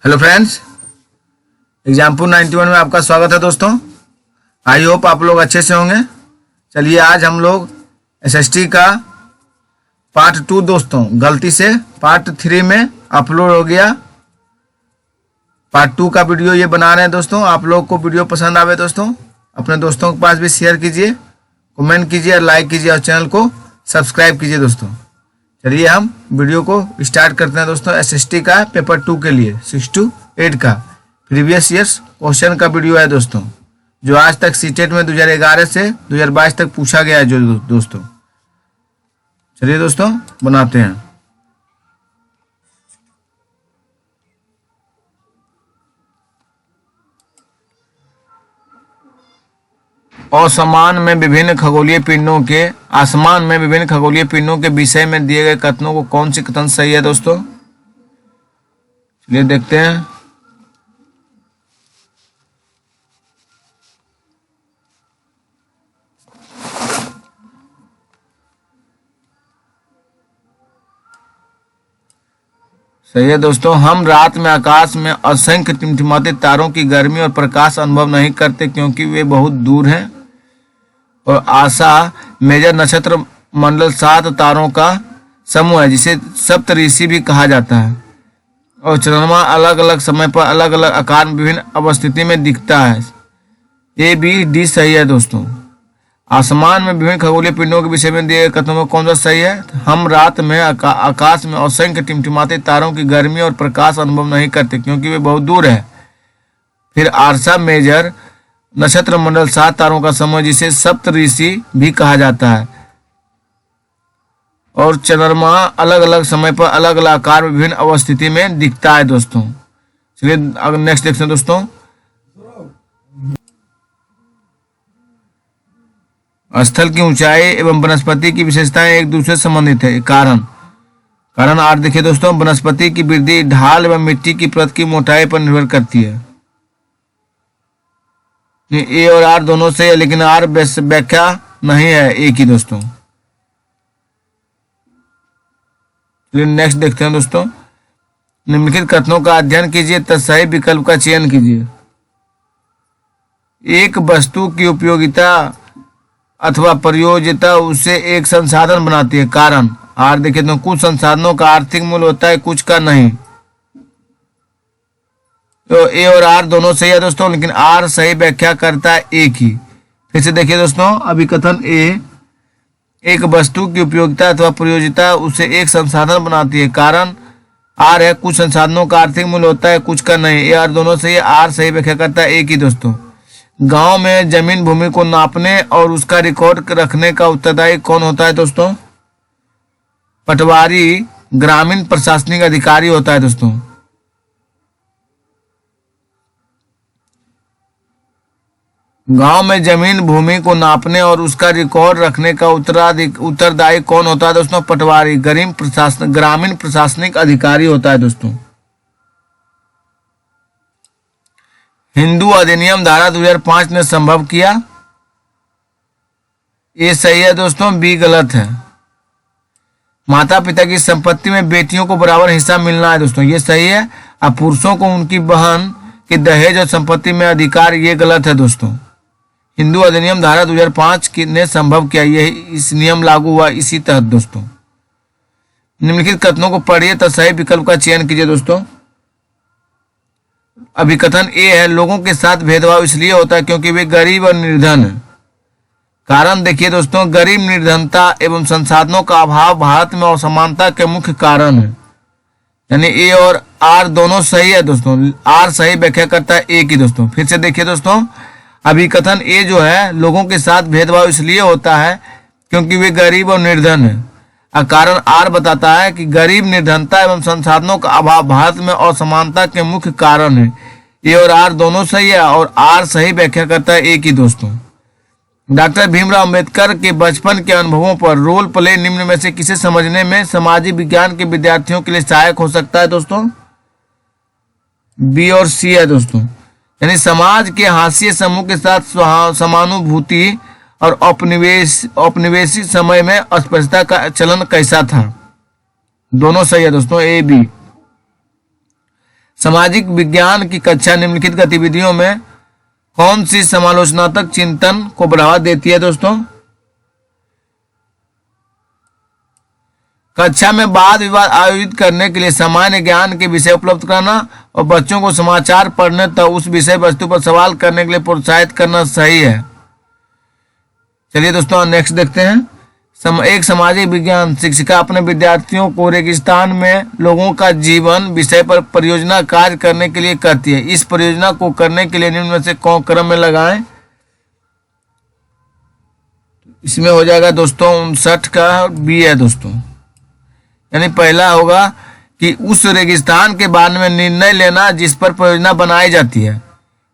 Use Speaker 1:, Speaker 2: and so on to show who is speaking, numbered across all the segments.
Speaker 1: Hello friends, example 91 में आपका स्वागत है दोस्तों। आई होप आप लोग अच्छे से होंगे। चलिए आज हम लोग एसएसटी का पार्ट 2 दोस्तों, गलती से पार्ट 3 में अपलोड हो गया। पार्ट 2 का वीडियो ये बना रहे हैं दोस्तों। आप लोग को वीडियो पसंद आवे दोस्तों, अपने दोस्तों के पास भी शेयर कीजिए, कमेंट कीजिए और लाइक कीजिए और चैनल को सब्सक्राइब कीजिए दोस्तों। चलिए हम वीडियो को स्टार्ट करते हैं दोस्तों। एसएसटी का पेपर 2 के लिए 6 to 8 का प्रीवियस ईयर्स क्वेश्चन का वीडियो है दोस्तों, जो आज तक सीटेट में 2011 से 2022 तक पूछा गया है जो दोस्तों। चलिए दोस्तों बनाते हैं। आसमान में विभिन्न खगोलीय पिंडों के विषय में दिए गए कथनों को कौन सी कथन सही है दोस्तों। चलिए देखते हैं। सही है दोस्तों। हम रात में आकाश में असंख्य टिमटिमाते तारों की गर्मी और प्रकाश अनुभव नहीं करते क्योंकि वे बहुत दूर हैं। और आशा मेजर नक्षत्र मंडल 7 तारों का समूह है जिसे सप्तऋषि भी कहा जाता है। और चंद्रमा अलग अलग समय पर अलग अलग आकार में विभिन्न अवस्थिति में दिखता है। ए बी डी सही है दोस्तों। आसमान में विभिन्न खगोलीय पिंडों के विषय में दिए गए कथनों में कौन सा सही है। हम रात में आकाश में असंख्य टिमटिमाते तारों की गर्मी और प्रकाश अनुभव नहीं करते क्योंकि वे बहुत दूर है। फिर आरसा मेजर नक्षत्र मंडल 7 तारों का समूह जिसे सप्तऋषि भी कहा जाता है। और चंद्रमा अलग अलग समय पर अलग अलग आकार में विभिन्न अवस्थिति में दिखता है दोस्तों। चलिए अगर नेक्स्ट देखते हैं दोस्तों। स्थल की ऊंचाई एवं वनस्पति की विशेषताएं एक दूसरे से संबंधित है। कारण आर देखिए दोस्तों, वनस्पति की वृद्धि ढाल एवं मिट्टी की परत की मोटाई पर निर्भर करती है। ए और आर दोनों से है, लेकिन आर व्याख्या नहीं है एक ही दोस्तों। नेक्स्ट देखते हैं दोस्तों। निम्नलिखित कथनों का अध्ययन कीजिए तथा सही विकल्प का चयन कीजिए। एक वस्तु की उपयोगिता अथवा प्रयोज्यता उसे एक संसाधन बनाती है। कारण आर देखिए तो कुछ संसाधनों का आर्थिक मूल्य होता है, कुछ का नहीं। तो ए और आर दोनों सही है दोस्तों, लेकिन आर सही व्याख्या करता है एक ही। फिर से देखिए दोस्तों, अभिकथन ए, एक वस्तु की उपयोगिता अथवा प्रयोज्यता उसे एक संसाधन बनाती है। कारण आर है कुछ संसाधनों का आर्थिक मूल्य होता है, कुछ का नहीं। ए आर दोनों सही है, आर सही व्याख्या करता है एक ही दोस्तों। गांव में जमीन भूमि को नापने और उसका रिकॉर्ड रखने का उत्तरदायी कौन होता है दोस्तों। पटवारी ग्रामीण प्रशासनिक अधिकारी होता है दोस्तों। गांव में जमीन भूमि को नापने और उसका रिकॉर्ड रखने का उत्तरदायी कौन होता है दोस्तों। पटवारी ग्रामीण प्रशासनिक अधिकारी होता है दोस्तों। हिंदू अधिनियम धारा 2005 ने संभव किया। ये सही है दोस्तों, बी गलत है। माता पिता की संपत्ति में बेटियों को बराबर हिस्सा मिलना है दोस्तों, ये सही है। अब पुरुषों को उनकी बहन के दहेज और संपत्ति में अधिकार, ये गलत है दोस्तों। हिंदू अधिनियम धारा 2005 ने संभव किया, यही इस नियम लागू हुआ इसी तहत दोस्तों। निम्नलिखित कथनों को पढ़िए तथा सही विकल्प का चयन कीजिए दोस्तों। अभिकथन ए है, लोगों के साथ भेदभाव इसलिए होता है क्योंकि वे गरीब और निर्धन हैं। कारण देखिए दोस्तों, गरीब, निर्धनता एवं संसाधनों का अभाव भारत में असमानता के मुख्य कारण है। यानी ए और आर दोनों सही है दोस्तों, आर सही व्याख्या करता है एक ही दोस्तों। फिर से देखिए दोस्तों, अभिकथन ए जो है, लोगों के साथ भेदभाव इसलिए होता है क्योंकि वे गरीब और निर्धन हैं। कारण आर बताता है कि गरीब, निर्धनता एवं संसाधनों का अभाव भारत में असमानता के मुख्य कारण है। ए और आर दोनों सही है और आर सही व्याख्या करता है एक ही दोस्तों। डॉक्टर भीमराव अंबेडकर के बचपन के अनुभवों पर रोल प्ले निम्न में से किसे समझने में सामाजिक विज्ञान के विद्यार्थियों के लिए सहायक हो सकता है दोस्तों। बी और सी है दोस्तों। यानी समाज के हाशिए समूह के साथ समानुभूति और औपनिवेशिक समय में अस्पृश्यता का चलन कैसा था। दोनों सही है दोस्तों, ए बी। सामाजिक विज्ञान की कक्षा निम्नलिखित गतिविधियों में कौन सी समालोचनात्मक चिंतन को बढ़ावा देती है दोस्तों? कक्षा में वाद विवाद आयोजित करने के लिए सामान्य ज्ञान के विषय उपलब्ध कराना और बच्चों को समाचार पढ़ने तक उस विषय वस्तु पर सवाल करने के लिए प्रोत्साहित करना सही है। चलिए दोस्तों नेक्स्ट देखते हैं। एक सामाजिक विज्ञान शिक्षिका अपने विद्यार्थियों को रेगिस्तान में लोगों का जीवन विषय पर परियोजना कार्य करने के लिए कहती है। इस परियोजना को करने के लिए निम्न में से कौन क्रम में लगाएं? इसमें हो जाएगा दोस्तों 59 का बी है दोस्तों। यानी पहला होगा कि उस रेगिस्तान के बारे में निर्णय लेना जिस पर परियोजना बनाई जाती है।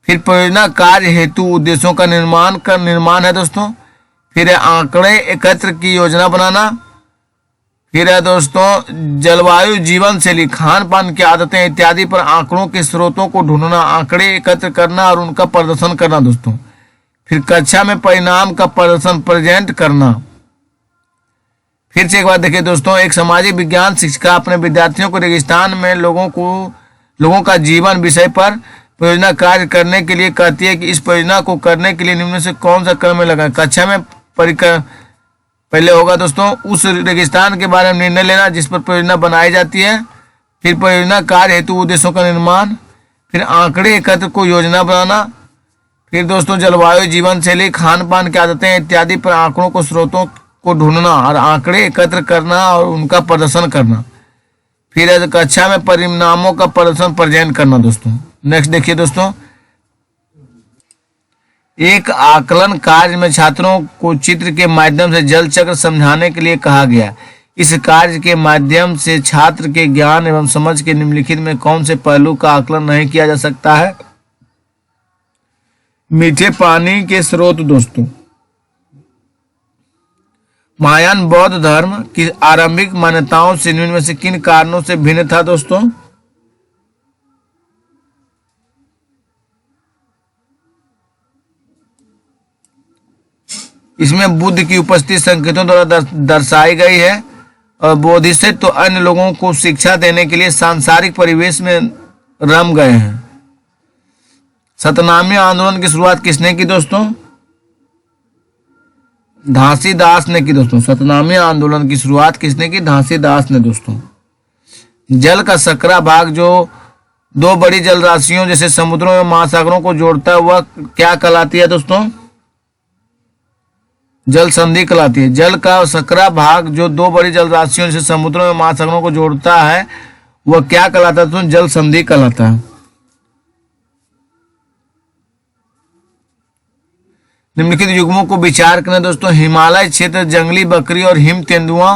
Speaker 1: फिर परियोजना कार्य हेतु उद्देश्यों का निर्माण है दोस्तों। फिर है आंकड़े एकत्र की योजना बनाना। फिर है दोस्तों जलवायु, जीवन शैली, खान पान की आदतें इत्यादि पर आंकड़ों के स्रोतों को ढूंढना, आंकड़े एकत्र करना और उनका प्रदर्शन करना दोस्तों। फिर कक्षा में परिणाम का प्रदर्शन प्रेजेंट करना। फिर से एक बार देखिए दोस्तों, एक सामाजिक विज्ञान शिक्षिका अपने विद्यार्थियों को रेगिस्तान में लोगों का जीवन विषय पर परियोजना कार्य करने के लिए कहती है कि इस परियोजना को करने के लिए निम्न से कौन सा क्रम में लगाएं? कक्षा में पहले होगा दोस्तों उस रेगिस्तान के बारे में निर्णय लेना जिस पर परियोजना बनाई जाती है। फिर परियोजना कार्य हेतु उद्देश्यों का निर्माण। फिर आंकड़े एकत्र को योजना बनाना। फिर दोस्तों जलवायु, जीवन शैली, खान पान की आदतें इत्यादि पर आंकड़ों को स्रोतों को ढूंढना और आंकड़े एकत्र करना और उनका प्रदर्शन करना। फिर कक्षा में परिणामों का प्रदर्शन प्रेजेंट करना दोस्तों। नेक्स्ट देखिए दोस्तों, एक आकलन कार्य में छात्रों को चित्र के माध्यम से जल चक्र समझाने के लिए कहा गया। इस कार्य के माध्यम से छात्र के ज्ञान एवं समझ के निम्नलिखित में कौन से पहलू का आकलन नहीं किया जा सकता है? मीठे पानी के स्रोत दोस्तों। महायान बौद्ध धर्म की आरंभिक मान्यताओं से निम्न में से किन कारणों से भिन्न था दोस्तों? इसमें बुद्ध की उपस्थिति संकेतों द्वारा दर्शाई गई है और बोधिसत्व तो अन्य लोगों को शिक्षा देने के लिए सांसारिक परिवेश में रम गए हैं। सतनामी आंदोलन की शुरुआत किसने की दोस्तों? घासीदास ने की दोस्तों। सतनामी आंदोलन की शुरुआत किसने की? घासीदास ने दोस्तों। जल का सकरा भाग जो दो बड़ी जल राशियों जैसे समुद्रों एवं महासागरों को जोड़ता है वह क्या कहलाती है दोस्तों? जल संधि कहलाती है। जल का सकरा भाग जो दो बड़ी जल राशियों जैसे समुद्रों एवं महासागरों को जोड़ता है वह क्या कहलाता है दोस्तों? जल संधि कहलाता है। निम्नलिखित युग्मों को विचार करें दोस्तों। हिमालय क्षेत्र, जंगली बकरी और हिम तेंदुआ।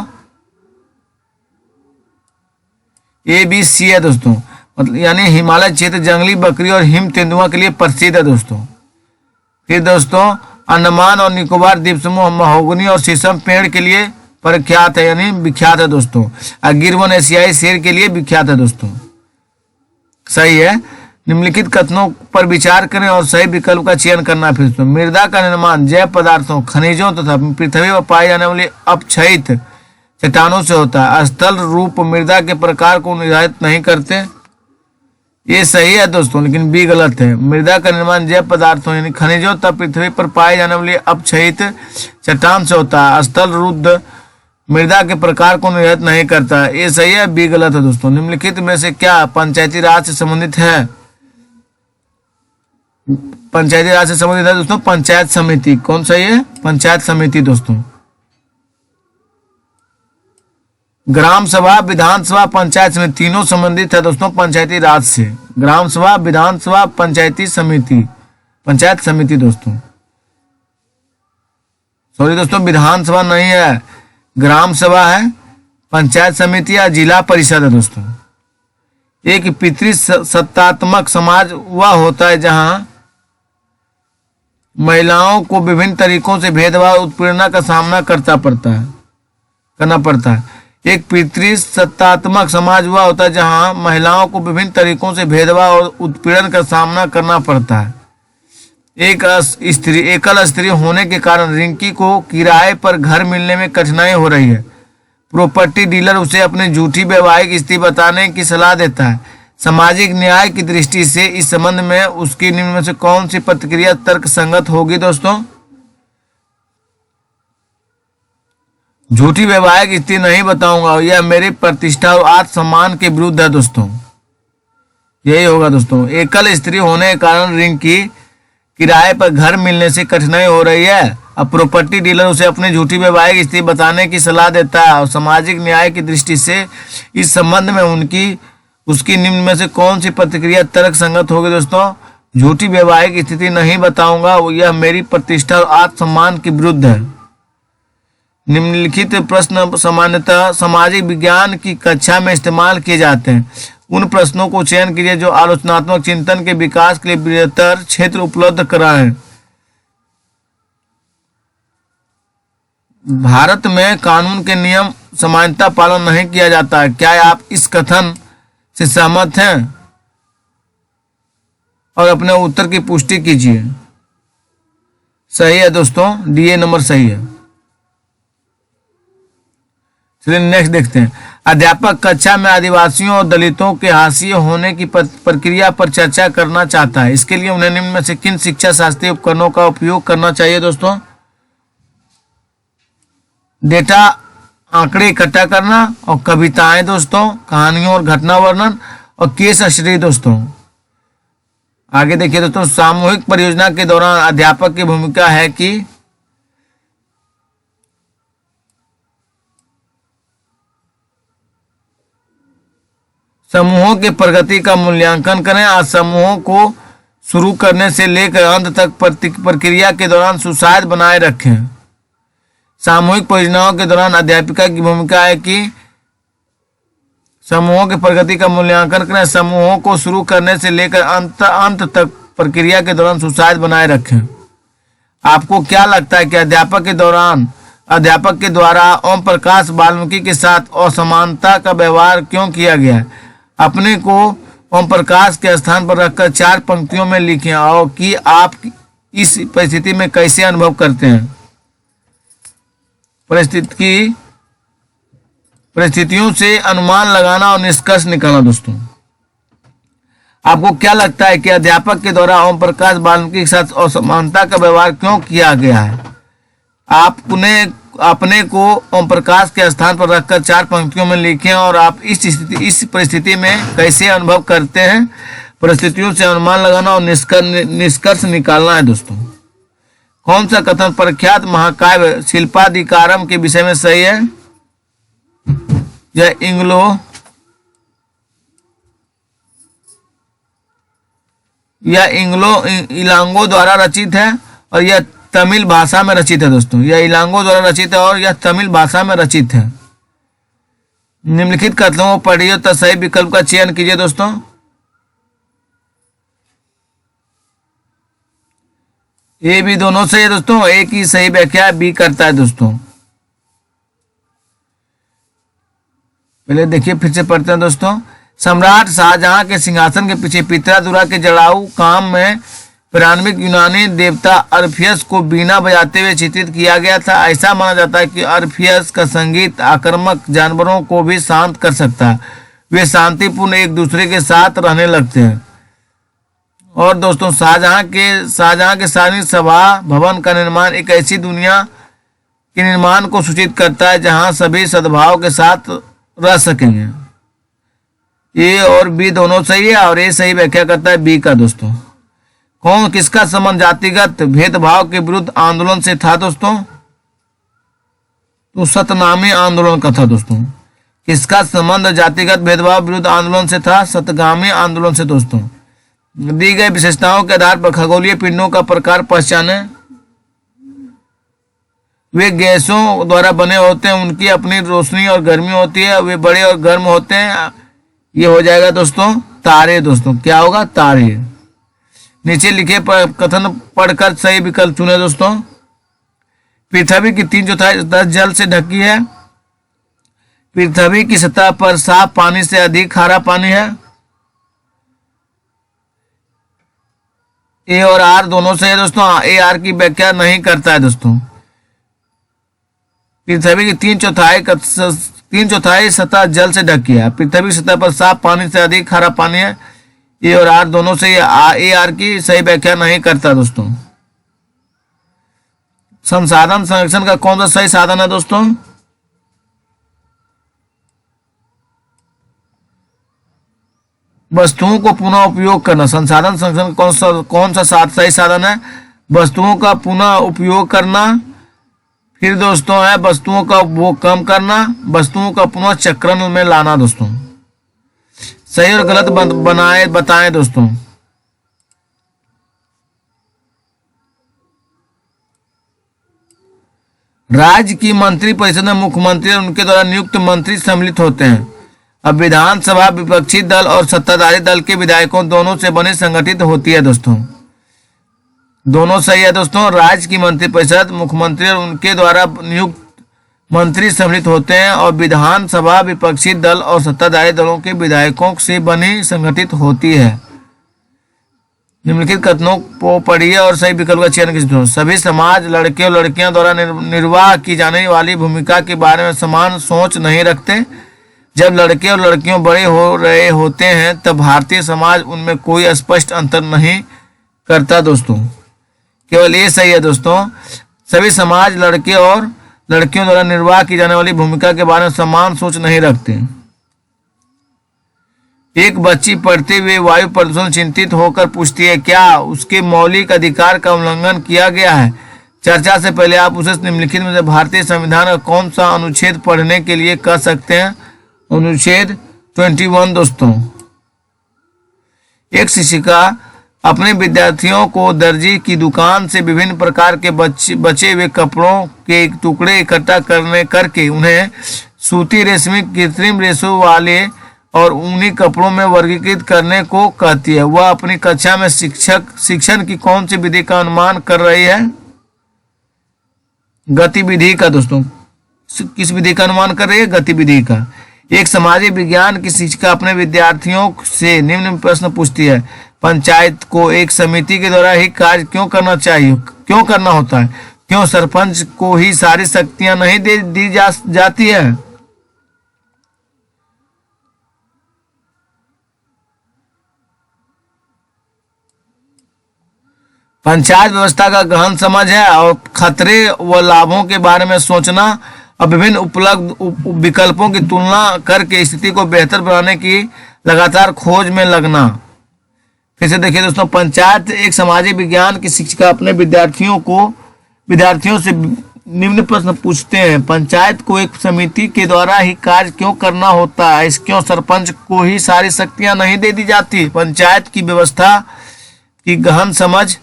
Speaker 1: ए बी सी है दोस्तों। मतलब यानी हिमालय क्षेत्र जंगली बकरी और हिम तेंदुआ के लिए प्रसिद्ध है दोस्तों। फिर दोस्तों अंडमान और निकोबार द्वीप समूह महोगनी और शीशम पेड़ के लिए प्रख्यात है यानी विख्यात है दोस्तों। और गिरवन एशियाई शेर के लिए विख्यात है दोस्तों। सही है। निम्नलिखित कथनों पर विचार करें और सही विकल्प का चयन करना। फिर दोस्तों मृदा का निर्माण जैव पदार्थों, खनिजों तथा पृथ्वी पर पाए जाने वाले अपक्षयित चट्टानों से होता है। स्थल रूप मृदा के प्रकार को निर्धारित नहीं करते। ये सही है दोस्तों, लेकिन बी गलत है। मृदा का निर्माण जैव पदार्थों यानी खनिजों तथा पृथ्वी पर पाए जाने वाले अपक्षयित चट्टान से होता है। स्थल रूप मृदा के प्रकार को निर्धारित नहीं करता है। ये सही है, बी गलत है दोस्तों। निम्नलिखित में से क्या पंचायती राज से संबंधित है? पंचायती राज से संबंधित है दोस्तों पंचायत समिति। कौन सही है? पंचायत समिति दोस्तों। ग्राम सभा, विधानसभा, पंचायत समिति तीनों संबंधित है दोस्तों पंचायती राज से। ग्राम सभा, विधानसभा, पंचायती समिति, पंचायत समिति दोस्तों। सॉरी दोस्तों, विधानसभा नहीं है, ग्राम सभा है। पंचायत समिति या जिला परिषद है दोस्तों। एक पितृसत्तात्मक समाज वह होता है जहां महिलाओं को विभिन्न तरीकों से भेदभाव उत्पीड़न का सामना करना पड़ता है। एक पितृसत्तात्मक समाज वह होता है जहां महिलाओं को विभिन्न तरीकों से भेदभाव और उत्पीड़न का सामना करना पड़ता है। एकल स्त्री होने के कारण रिंकी को किराए पर घर मिलने में कठिनाई हो रही है। प्रॉपर्टी डीलर उसे अपनी झूठी वैवाहिक स्थिति बताने की सलाह देता है सामाजिक न्याय की दृष्टि से इस संबंध में उसकी निम्न में से कौन सी प्रतिक्रिया तर्क संगत होगी दोस्तों? झूठी वैवाहिक स्थिति नहीं बताऊंगा, यह मेरी प्रतिष्ठा और आत्मसम्मान के विरुद्ध है दोस्तों। यही होगा दोस्तों। एकल स्त्री होने के कारण रिंकी किराए पर घर मिलने से कठिनाई हो रही है। अब प्रॉपर्टी डीलर उसे अपनी झूठी वैवाहिक स्थिति बताने की सलाह देता है और सामाजिक न्याय की दृष्टि से इस संबंध में उसकी निम्न में से कौन सी प्रतिक्रिया तर्क संगत होगी दोस्तों? झूठी वैवाहिक स्थिति नहीं बताऊंगा, यह मेरी प्रतिष्ठा और आत्मसम्मान के विरुद्ध है। निम्नलिखित प्रश्न सामान्यतः सामाजिक विज्ञान की कक्षा में इस्तेमाल किए जाते हैं। उन प्रश्नों को चयन कीजिए जो आलोचनात्मक चिंतन के विकास के लिए बेहतर क्षेत्र उपलब्ध कराएं। भारत में कानून के नियम सामान्यतः पालन नहीं किया जाता है। क्या आप इस कथन से सहमत हैं? और अपने उत्तर की पुष्टि कीजिए। सही है दोस्तों, डी नंबर सही है। चलिए नेक्स्ट देखते हैं। अध्यापक कक्षा में आदिवासियों और दलितों के हाशिए होने की प्रक्रिया पर चर्चा करना चाहता है। इसके लिए उन्हें निम्न में से किन शिक्षा शास्त्रीय उपकरणों का उपयोग करना चाहिए दोस्तों? डेटा, आंकड़े इकट्ठा करना और कविताएं दोस्तों, कहानियों और घटना वर्णन और केस स्टडी दोस्तों। आगे देखिए दोस्तों, सामूहिक परियोजना के दौरान अध्यापक की भूमिका है कि समूहों की प्रगति का मूल्यांकन करें। आज समूहों को शुरू करने से लेकर अंत तक प्रक्रिया के दौरान सुशांत बनाए रखें। सामूहिक परियोजनाओं के दौरान अध्यापिका की भूमिका है कि समूहों की प्रगति का मूल्यांकन करें। समूहों को शुरू करने से लेकर अंत तक प्रक्रिया के दौरान सुशांत बनाए रखें। आपको क्या लगता है कि अध्यापक के द्वारा ओम प्रकाश वाल्मीकि के साथ असमानता का व्यवहार क्यों किया गया? अपने को ओम प्रकाश के स्थान पर रखकर 4 पंक्तियों में लिखें और कि आप इस परिस्थिति में कैसे अनुभव करते हैं। परिस्थितियों से अनुमान लगाना और निष्कर्ष निकालना दोस्तों। आपको क्या लगता है कि अध्यापक के द्वारा ओम प्रकाश वाल्मीकि के साथ असमानता का व्यवहार क्यों किया गया है? आप अपने को ओम प्रकाश के स्थान पर रखकर 4 पंक्तियों में लिखें और आप इस परिस्थिति में कैसे अनुभव करते हैं। परिस्थितियों से अनुमान लगाना और निष्कर्ष निकालना है दोस्तों। कौन सा कथन प्रख्यात महाकाव्य शिल्पाधिकारम के विषय में सही है? यह इलांगो द्वारा रचित है और यह तमिल भाषा में रचित है दोस्तों। यह इलांगो द्वारा रचित है और यह तमिल भाषा में रचित है। निम्नलिखित कथनों को पढ़िए तो सही विकल्प का चयन कीजिए दोस्तों। ए बी दोनों सही है दोस्तों। ए की सही व्याख्या बी करता है दोस्तों। पहले देखिए, फिर से पढ़ते हैं दोस्तों। सम्राट शाहजहां के सिंहासन के पीछे पित्रादुरा के जड़ाऊ काम में प्रारंभिक यूनानी देवता अर्फियस को बीना बजाते हुए चित्रित किया गया था। ऐसा माना जाता है कि अर्फियस का संगीत आक्रामक जानवरों को भी शांत कर सकता है। वे शांतिपूर्ण एक दूसरे के साथ रहने लगते हैं। और दोस्तों, शाहजहां के शाही सभा भवन का निर्माण एक ऐसी दुनिया के निर्माण को सूचित करता है जहां सभी सद्भाव के साथ रह सकेंगे। ए और बी दोनों सही है और ए सही व्याख्या करता है बी का दोस्तों। किसका संबंध जातिगत भेदभाव के विरुद्ध आंदोलन से था दोस्तों? तो सतनामी आंदोलन का था दोस्तों। किसका संबंध जातिगत भेदभाव विरुद्ध आंदोलन से था? सतगामी आंदोलन से दोस्तों। दी गई विशेषताओं के आधार पर खगोलीय पिंडों का प्रकार पहचाने। वे गैसों द्वारा बने होते हैं, उनकी अपनी रोशनी और गर्मी होती है, वे बड़े और गर्म होते हैं। ये हो जाएगा दोस्तों तारे दोस्तों। क्या होगा? तारे। नीचे लिखे कथन पढ़कर सही विकल्प चुने दोस्तों। पृथ्वी की 3/4 जल से ढकी है। पृथ्वी की सतह पर साफ पानी से अधिक खारा पानी है। ए और आर दोनों सही है दोस्तों। ए आर की व्याख्या नहीं करता है दोस्तों। पृथ्वी की 3/4 3/4 सतह जल से ढकी है। पृथ्वी सतह पर साफ पानी से अधिक खारा पानी है। ए और आर दोनों से ए आर की सही व्याख्या नहीं करता दोस्तों। संसाधन संरक्षण का कौन सा सही साधन है दोस्तों? वस्तुओं को पुनः उपयोग करना। संसाधन संरक्षण का कौन सा सही साधन है? वस्तुओं का पुनः उपयोग करना। फिर दोस्तों है वस्तुओं का उपभोग कम करना, वस्तुओं का पुनः चक्रण में लाना। दोस्तों सही और गलत बताएं दोस्तों। राज्य की मंत्री परिषद में मुख्यमंत्री और उनके द्वारा नियुक्त मंत्री सम्मिलित होते हैं। अब विधानसभा विपक्षी दल और सत्ताधारी दल के विधायकों दोनों से बनी संगठित होती है। दोस्तों दोनों सही है दोस्तों। राज्य की मंत्री परिषद मुख्यमंत्री और उनके द्वारा नियुक्त मंत्री सम्मिलित होते हैं और विधानसभा विपक्षी दल और सत्ताधारी दलों के विधायकों से बनी संगठित होती है। निम्नलिखित कथनों को पढ़िए और सही विकल्प का चयन कीजिए। सभी समाज लड़के और लड़कियां द्वारा निर्वाह की जाने वाली भूमिका के बारे में समान सोच नहीं रखते। जब लड़के और लड़कियां बड़े हो रहे होते हैं तब भारतीय समाज उनमें कोई स्पष्ट अंतर नहीं करता। दोस्तों केवल ये सही है दोस्तों। सभी समाज लड़के और लड़कियों द्वारा निर्वाह की जाने वाली भूमिका के बारे में समान सोच नहीं रखते। एक बच्ची पढ़ते हुए वायु प्रदूषण चिंतित होकर पूछती है, क्या उसके मौलिक अधिकार का उल्लंघन किया गया है? चर्चा से पहले आप उसे निम्नलिखित में से भारतीय संविधान का कौन सा अनुच्छेद पढ़ने के लिए कह सकते हैं? अनुच्छेद 21 दोस्तों। एक शिक्षिका अपने विद्यार्थियों को दर्जी की दुकान से विभिन्न प्रकार के बचे हुए कपड़ों के टुकड़े इकट्ठा करके उन्हें सूती, रेशमी, कृत्रिम रेशों वाले और ऊनी कपड़ों में वर्गीकृत करने को कहती है। वह अपनी कक्षा में शिक्षण की कौन सी विधि का अनुमान कर रही है? गतिविधि का दोस्तों। किस विधि का अनुमान कर रही है? गतिविधि का। एक सामाजिक विज्ञान की शिक्षिका अपने विद्यार्थियों से निम्न प्रश्न पूछती है, पंचायत को एक समिति के द्वारा ही कार्य क्यों करना चाहिए, क्यों करना होता है? क्यों सरपंच को ही सारी शक्तियां नहीं दी जाती है? पंचायत व्यवस्था का गहन समझ है और खतरे व लाभों के बारे में सोचना और विभिन्न उपलब्ध विकल्पों की तुलना करके स्थिति को बेहतर बनाने की लगातार खोज में लगना। फिर से देखिए दोस्तों, पंचायत एक सामाजिक विज्ञान की शिक्षिका अपने विद्यार्थियों से निम्न प्रश्न पूछते हैं, पंचायत को एक समिति के द्वारा ही कार्य क्यों करना होता है? क्यों सरपंच को ही सारी शक्तियां नहीं दे दी जाती? पंचायत की व्यवस्था की गहन समझ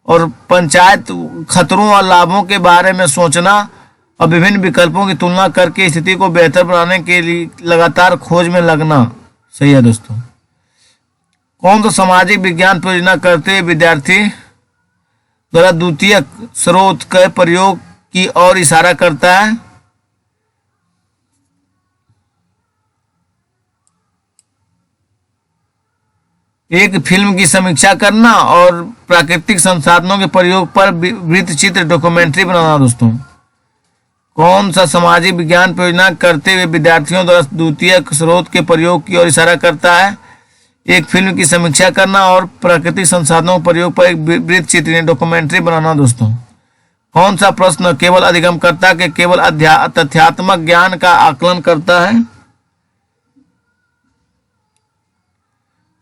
Speaker 1: और पंचायत खतरों और लाभों के बारे में सोचना और विभिन्न विकल्पों की तुलना करके स्थिति को बेहतर बनाने के लिए लगातार खोज में लगना। सही है दोस्तों। कौन सा सामाजिक विज्ञान परियोजना करते हुए विद्यार्थी द्वारा द्वितीयक स्रोत के प्रयोग की ओर इशारा करता है? एक फिल्म की समीक्षा करना और प्राकृतिक संसाधनों के प्रयोग पर वृत्तचित्र डॉक्यूमेंट्री बनाना। दोस्तों कौन सा सामाजिक विज्ञान परियोजना करते हुए विद्यार्थियों द्वारा द्वितीय स्रोत के प्रयोग की ओर इशारा करता है? एक फिल्म की समीक्षा करना और प्राकृतिक संसाधनों के प्रयोग पर एक वृत्तचित्र डॉक्यूमेंट्री बनाना। दोस्तों कौन सा प्रश्न केवल अधिगमकर्ता के केवल तथ्यात्मक ज्ञान का आकलन करता है?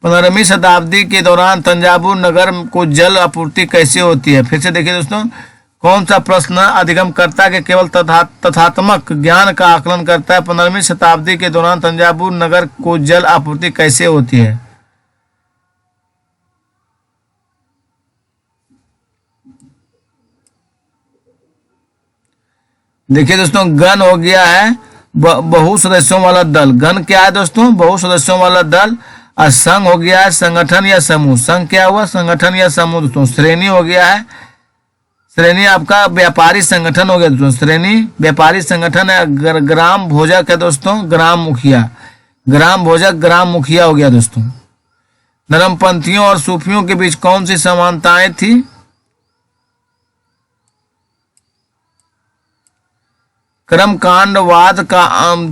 Speaker 1: 15वीं शताब्दी के दौरान तंजावुर नगर को जल आपूर्ति कैसे होती है? फिर से देखिए दोस्तों, कौन सा प्रश्न अधिगमकर्ता के केवल तथ्यात्मक ज्ञान का आकलन करता है? 15वीं शताब्दी के दौरान तंजावुर नगर को जल आपूर्ति कैसे होती है? देखिए दोस्तों, गण हो गया है बहु सदस्यों वाला दल। गण क्या है दोस्तों? बहु सदस्यों वाला दल। और संघ हो गया है संगठन या समूह। संघ क्या हुआ? संगठन या समूह। दोस्तों श्रेणी हो गया है, श्रेणी आपका व्यापारी संगठन हो गया। दोस्तों श्रेणी व्यापारी संगठन है। ग्राम भोजक है दोस्तों, ग्राम मुखिया। ग्राम भोजक ग्राम मुखिया हो गया। दोस्तों नरमपंथियों और सूफियों के बीच कौन सी समानताएं थी? कर्मकांडवाद का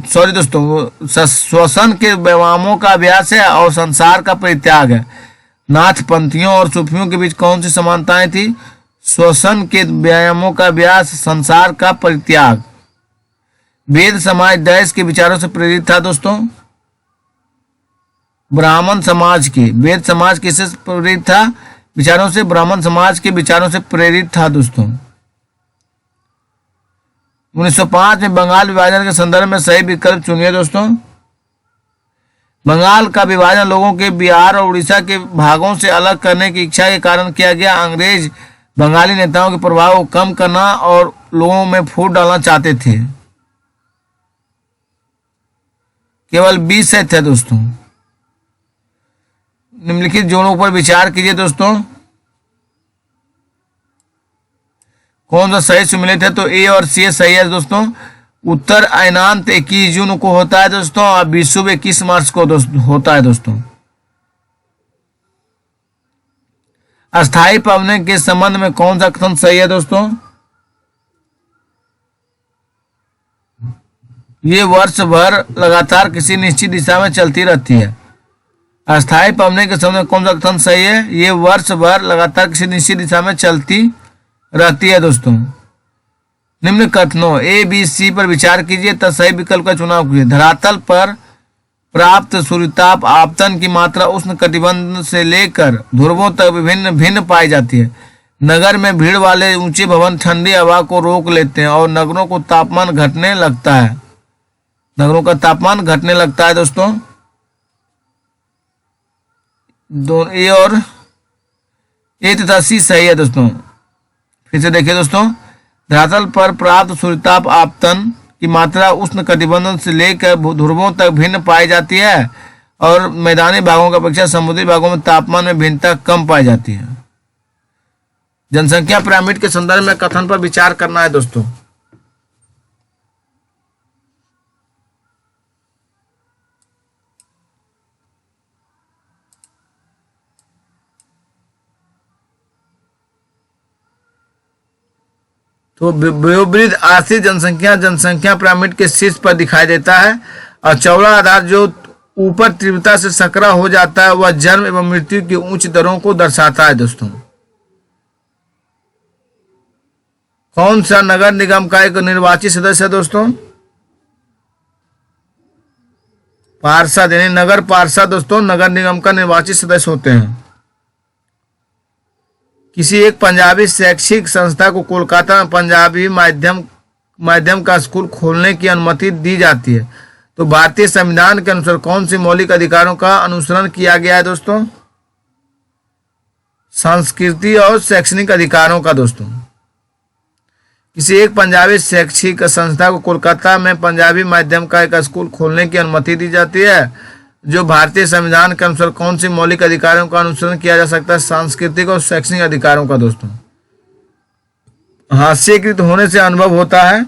Speaker 1: सॉरी दोस्तों, श्वसन के व्यायामों का अभ्यास है और संसार का परित्याग है। नाथपंथियों और सूफियों के बीच कौन सी समानताएं थी? श्वसन के व्यायामों का अभ्यास, संसार का परित्याग। वेद समाज देश के विचारों से प्रेरित था दोस्तों। ब्राह्मण समाज के, वेद समाज किससे प्रेरित था? विचारों से। ब्राह्मण समाज के विचारों से प्रेरित था दोस्तों। 1905 में बंगाल विभाजन के संदर्भ में सही विकल्प चुनिए दोस्तों। बंगाल का विभाजन लोगों के बिहार और उड़ीसा के भागों से अलग करने की इच्छा के कारण किया गया। अंग्रेज बंगाली नेताओं के प्रभाव को कम करना और लोगों में फूट डालना चाहते थे। केवल 20 सही थे दोस्तों। निम्नलिखित जोड़ों पर विचार कीजिए दोस्तों। कौन सा सही सम्मिलित है? तो ए और सी सही है दोस्तों। उत्तर अयनांत 21 जून को होता है दोस्तों और विषुव 21 मार्च को होता है दोस्तों। अस्थायी पवने के संबंध में कौन सा कथन सही है दोस्तों? ये वर्ष भर लगातार किसी निश्चित दिशा में चलती रहती है। अस्थायी पवने के संबंध में कौन सा कथन सही है? ये वर्ष भर लगातार किसी निश्चित दिशा में चलती रहती है दोस्तों। निम्न कथनों ए बी सी पर विचार कीजिए तथा सही विकल्प का चुनाव कीजिए। धरातल पर प्राप्त सूर्यताप आपतन की मात्रा उष्ण कटिबंध से लेकर ध्रुवों तक विभिन्न भिन्न पाई जाती है। नगर में भीड़ वाले ऊंचे भवन ठंडी हवा को रोक लेते हैं और नगरों को तापमान घटने लगता है। नगरों का तापमान घटने लगता है दोस्तों। ए और ए तथा सी सही है दोस्तों। फिर से देखिए दोस्तों। धरातल पर प्राप्त सूर्यताप आपतन की मात्रा उष्ण कटिबंध से लेकर ध्रुवों तक भिन्न पाई जाती है और मैदानी भागों की अपेक्षा समुद्री भागों में तापमान में भिन्नता कम पाई जाती है। जनसंख्या पिरामिड के संदर्भ में कथन पर विचार करना है दोस्तों। तो वयोवृद्ध आश्रित जनसंख्या पिरामिड के शीर्ष पर दिखाई देता है और चौड़ा आधार जो ऊपर तीव्रता से सकरा हो जाता है वह जन्म एवं मृत्यु की उच्च दरों को दर्शाता है दोस्तों। कौन सा नगर निगम का एक निर्वाचित सदस्य है दोस्तों? पार्षद यानी नगर पार्षद दोस्तों नगर निगम का निर्वाचित सदस्य होते हैं। किसी एक पंजाबी शैक्षिक संस्था को कोलकाता में पंजाबी माध्यम का स्कूल खोलने की अनुमति दी जाती है तो भारतीय संविधान के अनुसार कौन सी मौलिक अधिकारों का अनुसरण किया गया है दोस्तों? संस्कृति और शैक्षणिक अधिकारों का दोस्तों। किसी एक पंजाबी शैक्षिक संस्था को कोलकाता में पंजाबी माध्यम का एक स्कूल खोलने की अनुमति दी जाती है जो भारतीय संविधान के अनुसार कौन सी मौलिक अधिकारों का अनुसरण किया जा सकता है? सांस्कृतिक और शैक्षणिक अधिकारों का दोस्तों। हास्यकृत होने से अनुभव होता है।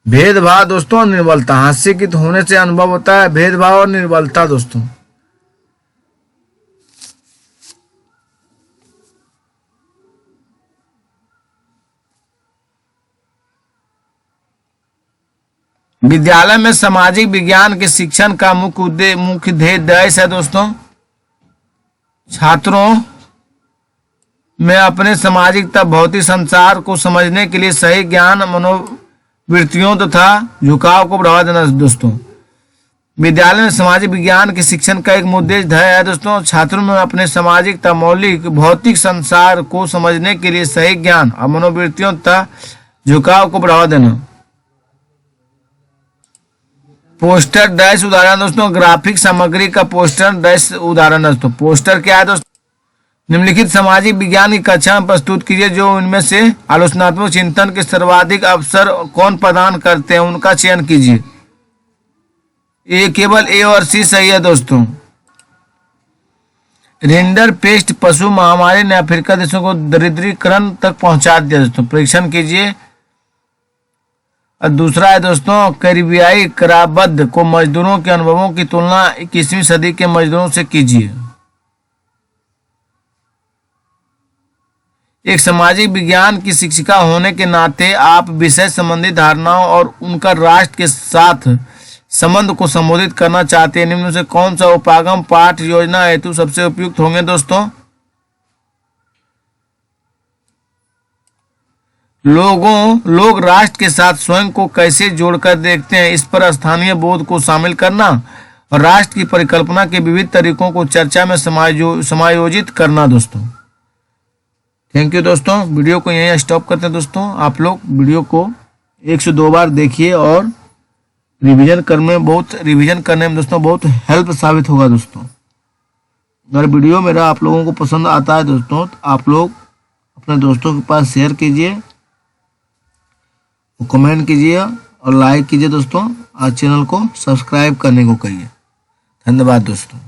Speaker 1: भेदभाव दोस्तों और निर्बलता। हास्यकृत होने से अनुभव होता है भेदभाव और निर्बलता दोस्तों। विद्यालय में सामाजिक विज्ञान के शिक्षण का मुख्य ध्येय है दोस्तों। छात्रों में अपने सामाजिक तथा भौतिक संसार को समझने के लिए सही ज्ञान मनोवृत्तियों तथा झुकाव को बढ़ावा देना दोस्तों। विद्यालय में सामाजिक विज्ञान के शिक्षण का एक मुख्य ध्येय है दोस्तों। छात्रों में अपने सामाजिक तथा मौलिक भौतिक संसार को समझने के लिए सही ज्ञान और मनोवृत्तियों तथा झुकाव को बढ़ावा देना। पोस्टर डैश उदाहरण दोस्तों। ग्राफिक सामग्री का पोस्टर डैश उदाहरण दोस्तों। पोस्टर क्या है दोस्तों? निम्नलिखित सामाजिक विज्ञान की कक्षा में प्रस्तुत कीजिए जो इनमें से आलोचनात्मक चिंतन के सर्वाधिक अवसर कौन प्रदान करते हैं उनका चयन कीजिए। ये केवल ए और सी सही है दोस्तों। रिंडर पेस्ट पशु महामारी ने अफ्रीका देशों को दरिद्रीकरण तक पहुंचा दिया दोस्तों। परीक्षण कीजिए। और दूसरा है दोस्तों कैरिबियाई कराबद्ध को मजदूरों के अनुभवों की तुलना 21वीं सदी के मजदूरों से कीजिए। एक सामाजिक विज्ञान की शिक्षिका होने के नाते आप विषय संबंधी धारणाओं और उनका राष्ट्र के साथ संबंध को संबोधित करना चाहते हैं। निम्न में से कौन सा उपागम पाठ योजना हेतु सबसे उपयुक्त होंगे दोस्तों? लोग राष्ट्र के साथ स्वयं को कैसे जोड़कर देखते हैं, इस पर स्थानीय बोध को शामिल करना और राष्ट्र की परिकल्पना के विविध तरीकों को चर्चा में समायोजित करना। दोस्तों थैंक यू दोस्तों। वीडियो को यहीं स्टॉप करते हैं दोस्तों। आप लोग वीडियो को 1 से 2 बार देखिए और रिवीजन करने में दोस्तों बहुत हेल्प साबित होगा दोस्तों। अगर वीडियो मेरा आप लोगों को पसंद आता है दोस्तों तो आप लोग अपने दोस्तों के पास शेयर कीजिए, कमेंट कीजिए और लाइक कीजिए दोस्तों, और चैनल को सब्सक्राइब करने को कहिए। धन्यवाद दोस्तों।